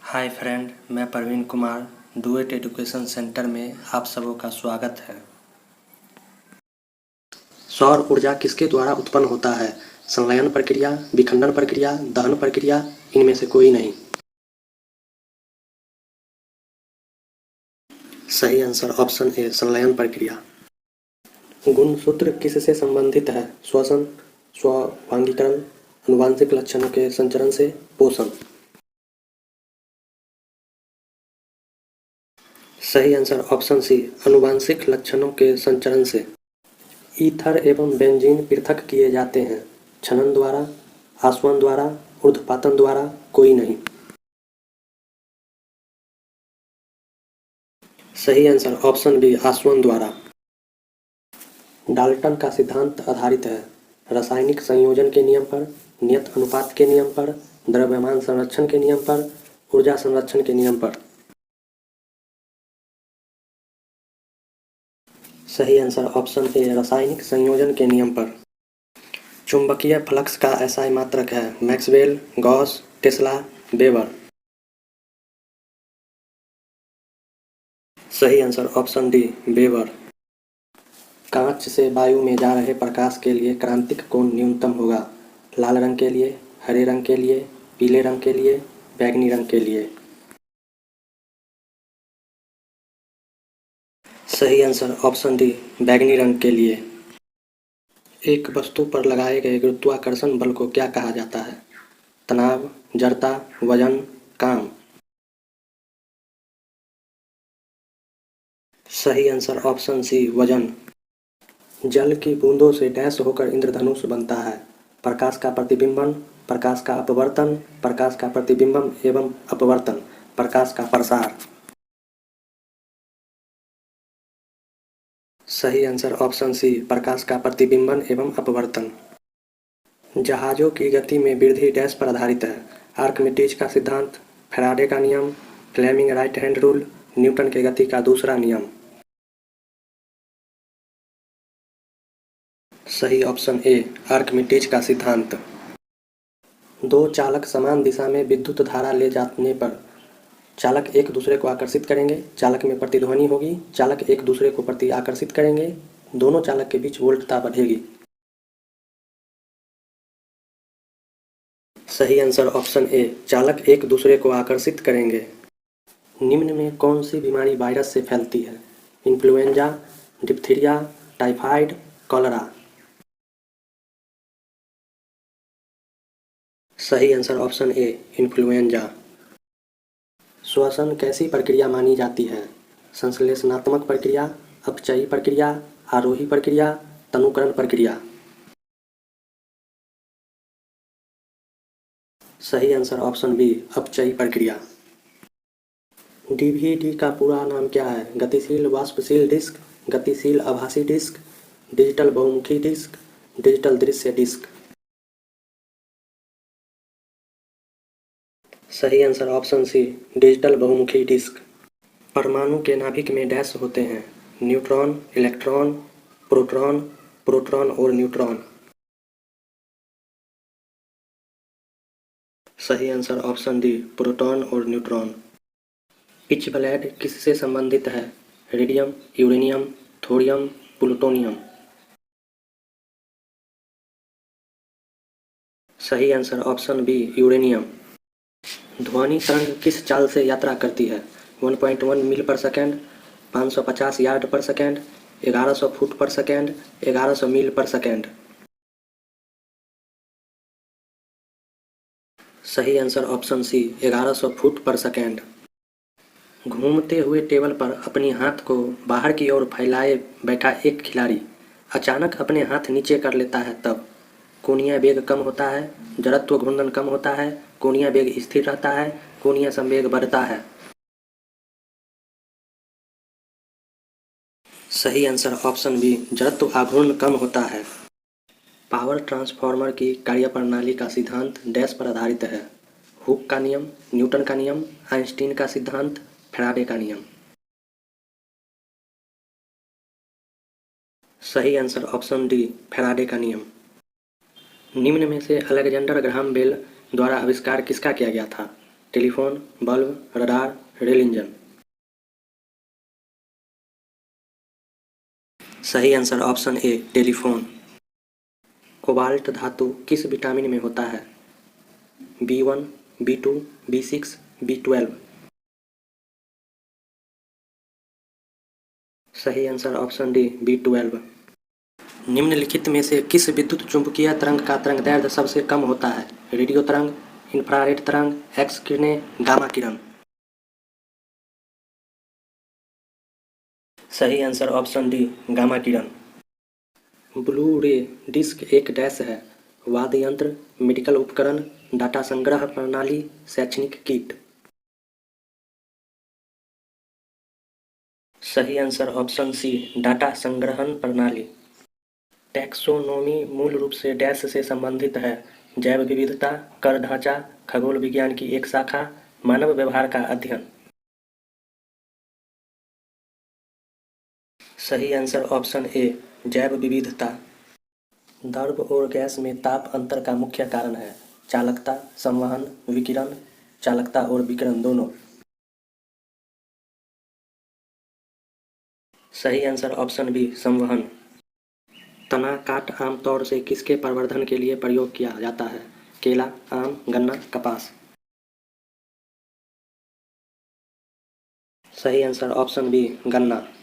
हाय friend, मैं Praveen Kumar duet education centre में आप सबों का स्वागत है। सौर ऊर्जा किसके द्वारा उत्पन्न होता है? संलयन प्रक्रिया, विखंडन प्रक्रिया, दहन प्रक्रिया, इनमें से कोई नहीं। सही आंसर ऑप्शन ए, संलयन प्रक्रिया। गुणसूत्र किससे संबंधित है? श्वसन, स्वांगीकरण, आनुवांशिक लक्षणों के संचरण से, पोषण। सही आंसर ऑप्शन सी, आनुवांशिक लक्षणों के संचरण से। ईथर एवं बेंजीन पृथक किए जाते हैं, छनन द्वारा, आसवन द्वारा, ऊर्ध्वपातन द्वारा, कोई नहीं। सही आंसर ऑप्शन बी, आसवन द्वारा। डाल्टन का सिद्धांत आधारित है रासायनिक संयोजन के नियम पर, नियत अनुपात के नियम पर, द्रव्यमान संरक्षण के नियम पर, ऊर्जा संरक्षण के नियम पर। सही आंसर ऑप्शन ए, रासायनिक संयोजन के नियम पर। चुंबकीय फ्लक्स का एसआई मात्रक है मैक्सवेल, गॉस, टेस्ला, वेबर। सही आंसर ऑप्शन डी, वेबर। कांच से वायु में जा रहे प्रकाश के लिए क्रांतिक कोण न्यूनतम होगा? लाल रंग के लिए, हरे रंग के लिए, पीले रंग के लिए, बैंगनी रंग के लिए। सही आंसर ऑप्शन डी, बैंगनी रंग के लिए। एक वस्तु पर लगाए गए गुरुत्वाकर्षण बल को क्या कहा जाता है? तनाव, जड़ता, वजन, काम। सही आंसर ऑप्शन सी, वजन। जल की बूंदों से डैश होकर इंद्रधनुष बनता है? प्रकाश का प्रतिबिंबन, प्रकाश का अपवर्तन, प्रकाश का प्रतिबिंबन एवं अपवर्तन, प्रकाश का प्रसार। सही आंसर ऑप्शन सी, प्रकाश का प्रतिबिंबन एवं अपवर्तन। जहाजों की गति में वृद्धि डैश पर आधारित है? आर्किमिडीज का सिद्धांत, फैराडे का नियम, Fleming right hand rule, Newton के गति का दूसरा नियम। सही ऑप्शन ए, आर्किमिडीज का सिद्धांत। दो चालक समान दिशा में विद्युत धारा ले जाने पर चालक एक दूसरे को आकर्षित करेंगे, चालक में प्रतिध्वनि होगी, चालक एक दूसरे को प्रति आकर्षित करेंगे, दोनों चालक के बीच वोल्टता बढ़ेगी। सही आंसर ऑप्शन ए, चालक एक दूसरे को आकर्षित करेंगे। निम्न में कौन सी बीमारी वायरस से फैलती है? Influenza, diphtheria, typhoid, cholera. सही आंसर ऑप्शन ए, इन्फ्लुएंजा। श्वसन कैसी प्रक्रिया मानी जाती है? संश्लेषणात्मक प्रक्रिया, अपचयी प्रक्रिया, आरोही प्रक्रिया, तनुकरण प्रक्रिया। सही आंसर ऑप्शन बी, अपचयी प्रक्रिया। डीवीडी का पूरा नाम क्या है? गतिशील वाष्पशील डिस्क, गतिशील आभासी डिस्क, डिजिटल बहुमुखी डिस्क, डिजिटल दृश्य डिस्क। सही आंसर ऑप्शन सी, डिजिटल बहुमुखी डिस्क। परमाणु के नाभिक में डैश होते हैं? न्यूट्रॉन, इलेक्ट्रॉन, प्रोटॉन, प्रोटॉन और न्यूट्रॉन। सही आंसर ऑप्शन डी, प्रोटॉन और न्यूट्रॉन। पिचब्लेड किससे संबंधित है? Radium, uranium, thorium, plutonium. सही आंसर ऑप्शन बी, यूरेनियम। ध्वनि तरंग किस चाल से यात्रा करती है? 1.1 मील पर सेकेंड, 550 यार्ड पर सेकेंड, 1100 फुट पर सेकेंड, 1100 मील पर सेकेंड। सही आंसर ऑप्शन सी, 1100 फुट पर सेकेंड। घूमते हुए टेबल पर अपनी हाथ को बाहर की ओर फैलाए बैठा एक खिलाड़ी अचानक अपने हाथ नीचे कर लेता है तब कोणीय वेग कम होता है, जड़त्व घूर्णन कम होता है, कोणीय वेग स्थिर रहता है, कोणीय संवेग बढ़ता है। सही आंसर ऑप्शन बी, जड़त्व आघूर्ण कम होता है। पावर ट्रांसफार्मर की कार्यप्रणाली का सिद्धांत डैश पर आधारित है? हुक का नियम, न्यूटन का नियम, आइंस्टीन का सिद्धांत, फैराडे का नियम। सही आंसर ऑप्शन डी, फैराडे का नियम। निम्न में से अलेक्जेंडर ग्राहम बेल द्वारा आविष्कार किसका किया गया था? Telephone, bulb, radar, rail engine. सही answer option A telephone. Cobalt धातु किस विटामिन में होता है? B1, B2, B6, B12। सही आंसर ऑप्शन डी B12। निम्नलिखित में से किस विद्युत चुम्बकीय तरंग का तरंगदैर्ध्य सबसे कम होता है? रेडियो तरंग, इंफ्रारेड तरंग, एक्स किरणें, गामा किरण। सही आंसर ऑप्शन डी गामा किरण। ब्लू रे डिस्क एक डैश है? वाद्य यंत्र, मेडिकल उपकरण, डाटा संग्रह प्रणाली, शैक्षणिक किट। सही आंसर ऑप्शन सी डाटा संग्रहण प्रणाली। टैक्सोनोमी मूल रूप से डैश से संबंधित है? जैव विविधता, कर ढांचा, खगोल विज्ञान की एक शाखा, मानव व्यवहार का अध्ययन। सही आंसर ऑप्शन ए जैव विविधता। द्रव और गैस में ताप अंतर का मुख्य कारण है? चालकता, संवहन, विकिरण, चालकता और विकिरण दोनों। सही आंसर ऑप्शन बी संवहन। तना काठ आमतौर से किसके प्रवर्धन के लिए प्रयोग किया जाता है? केला, आम, गन्ना, कपास। सही आंसर ऑप्शन बी गन्ना।